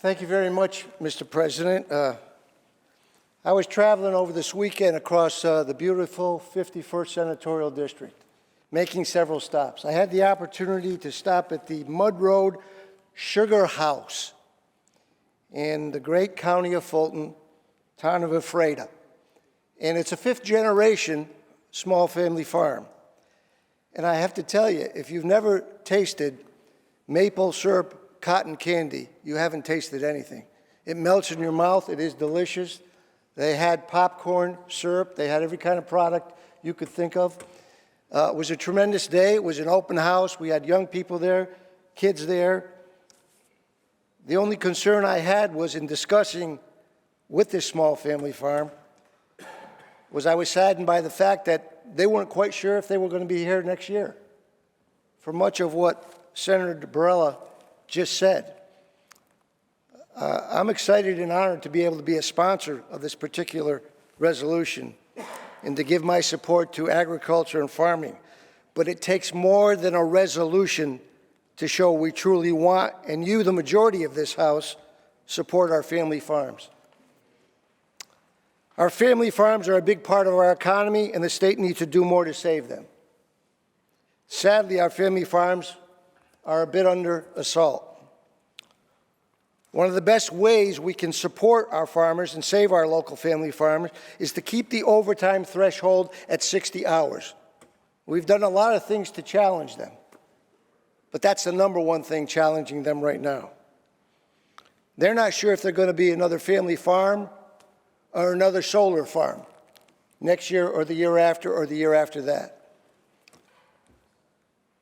Thank you very much, Mr. President. I was traveling over this weekend across the beautiful 51st Senatorial District, making several stops. I had the opportunity to stop at the Mud Road Sugar House in the great county of Fulton, town of Ephrata. And it's a fifth-generation small family farm. And I have to tell you, if you've never tasted maple syrup cotton candy, you haven't tasted anything. It melts in your mouth. It is delicious. They had popcorn syrup. They had every kind of product you could think of. It was a tremendous day. It was an open house. We had young people there, kids there. The only concern I had was in discussing with this small family farm was I was saddened by the fact that they weren't quite sure if they were going to be here next year. For much of what Senator DeBarella just said. I'm excited and honored to be able to be a sponsor of this particular resolution and to give my support to agriculture and farming. But it takes more than a resolution to show we truly want, and you, the majority of this House, support our family farms. Our family farms are a big part of our economy, and the state needs to do more to save them. Sadly, our family farms are a bit under assault. One of the best ways we can support our farmers and save our local family farmers is to keep the overtime threshold at 60 hours. We've done a lot of things to challenge them, but that's the number one thing challenging them right now. They're not sure if they're going to be another family farm or another solar farm next year or the year after that.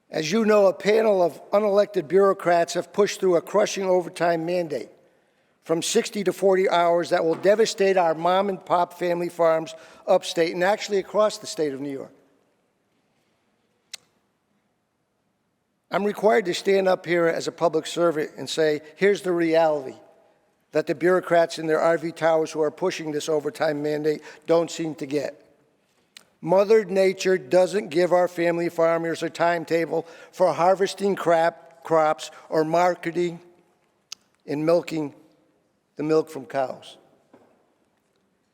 As you know, a panel of unelected bureaucrats have pushed through a crushing overtime mandate from 60 to 40 hours that will devastate our mom and pop family farms upstate and actually across the state of New York. I'm required to stand up here as a public servant and say, here's the reality that the bureaucrats in their RV towers who are pushing this overtime mandate don't seem to get. Mother Nature doesn't give our family farmers a timetable for harvesting crops or marketing and milking the milk from cows.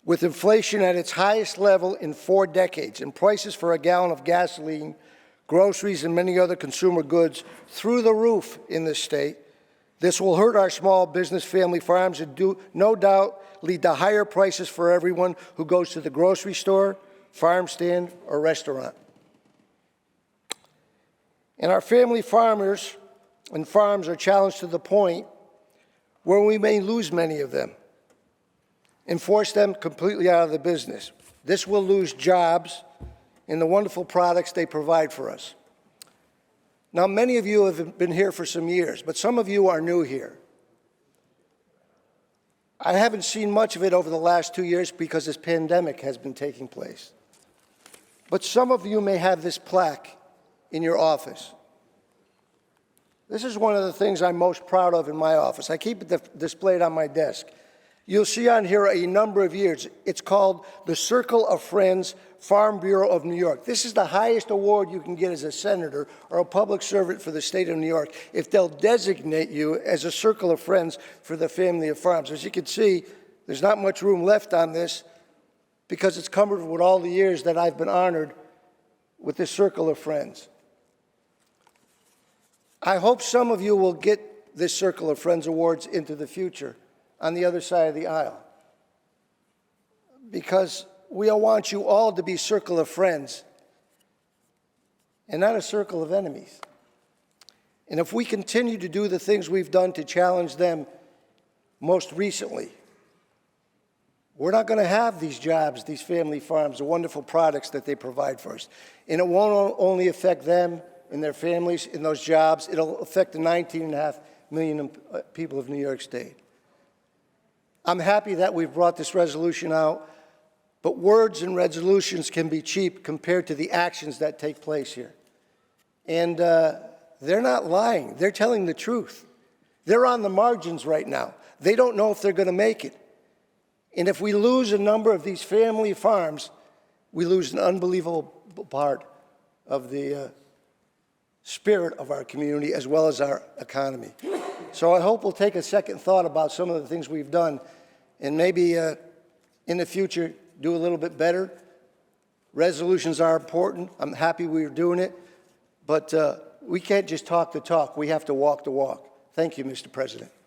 With inflation at its highest level in 4 decades and prices for a gallon of gasoline, groceries, and many other consumer goods through the roof in this state, this will hurt our small business family farms and no doubt lead to higher prices for everyone who goes to the grocery store, farm stand, or restaurant. And our family farmers and farms are challenged to the point where we may lose many of them and force them completely out of the business. This will lose jobs and the wonderful products they provide for us. Now, many of you have been here for some years, but some of you are new here. I haven't seen much of it over the last 2 years because this pandemic has been taking place. But some of you may have this plaque in your office. This is one of the things I'm most proud of in my office. I keep it displayed on my desk. You'll see on here a number of years. It's called the Circle of Friends Farm Bureau of New York. This is the highest award you can get as a senator or a public servant for the state of New York if they'll designate you as a Circle of Friends for the family of farms. As you can see, there's not much room left on this because it's covered with all the years that I've been honored with this Circle of Friends. I hope some of you will get this Circle of Friends awards into the future on the other side of the aisle, because we want you all to be Circle of Friends and not a circle of enemies. And if we continue to do the things we've done to challenge them most recently, we're not going to have these jobs, these family farms, the wonderful products that they provide for us. And it won't only affect them and their families in those jobs, it'll affect the 19.5 million people of New York State. I'm happy that we've brought this resolution out, but words and resolutions can be cheap compared to the actions that take place here. And they're not lying. They're telling the truth. They're on the margins right now. They don't know if they're going to make it. And if we lose a number of these family farms, we lose an unbelievable part of the spirit of our community as well as our economy. So I hope we'll take a second thought about some of the things we've done and maybe in the future do a little bit better. Resolutions are important. I'm happy we're doing it. But we can't just talk the talk. We have to walk the walk. Thank you, Mr. President.